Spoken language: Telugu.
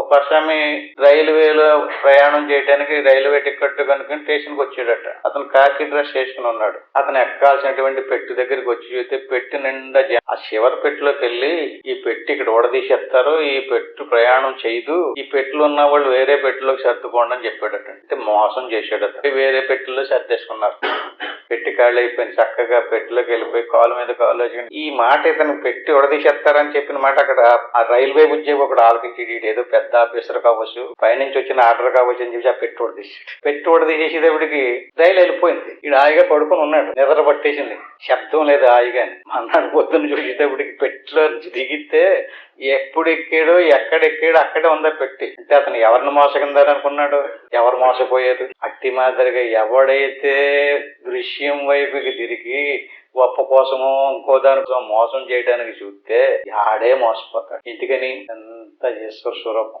గోపాస్వామి రైల్వేలో ప్రయాణం చేయడానికి రైల్వే టికెట్ కనుక స్టేషన్కి వచ్చాడట. అతను కాకి డ్రెస్ వేసుకుని ఉన్నాడు. అతను ఎక్కాల్సినటువంటి పెట్టు దగ్గరికి వచ్చి చూస్తే పెట్టి నిండా ఆ చివరి పెట్టిలోకి వెళ్ళి ఈ పెట్టి ఇక్కడ ఊడదీసేస్తారు, ఈ పెట్టు ప్రయాణం చేయదు, ఈ పెట్టులో ఉన్న వాళ్ళు వేరే పెట్టిలోకి సర్దుకోండి అని చెప్పాడట. అంటే మోసం చేశాడట. వేరే పెట్టిలో సర్దేసుకున్నారు. పెట్టి ఖాళీ అయిపోయింది. చక్కగా పెట్టిలోకి వెళ్ళిపోయి కాలు మీద కాలు వేసుకుని ఈ మాట ఇతను పెట్టి ఉడదీసేస్తారని చెప్పిన మాట అక్కడ ఆ రైల్వే ఉద్యోగి ఒకడు ఆలోచించి ఏదో పెద్ద ఆఫీసర్ కావచ్చు, పైనుంచి వచ్చిన ఆర్డర్ కావచ్చు అని చెప్పి ఆ పెట్టి ఉడదీసాడు. పెట్టి ఉడదీసేసేటప్పటికి రైలు వెళ్ళిపోయింది. ఈడు హాయిగా పడుకుని ఉన్నాడు. నిద్ర పట్టేసింది. శబ్దం లేదు హాయిగాని. మన్నాడు పొద్దున్న చూసేటప్పటికి పెట్టిలో నుంచి దిగితే ఎప్పుడు ఎక్కాడో ఎక్కడెక్కాడో అక్కడే ఉందా పెట్టి. అంటే అతను ఎవరిని మోసగిందారనుకున్నాడు, ఎవరు మోసపోయారు. అట్టి మాదిరిగా ఎవడైతే దృశ్యం వైపుకి తిరిగి గొప్ప కోసమో ఇంకో దానికోసం మోసం చేయడానికి చూస్తే ఆడే మోసపోతాడు. ఎందుకని అంత ఈశ్వర స్వరూపం.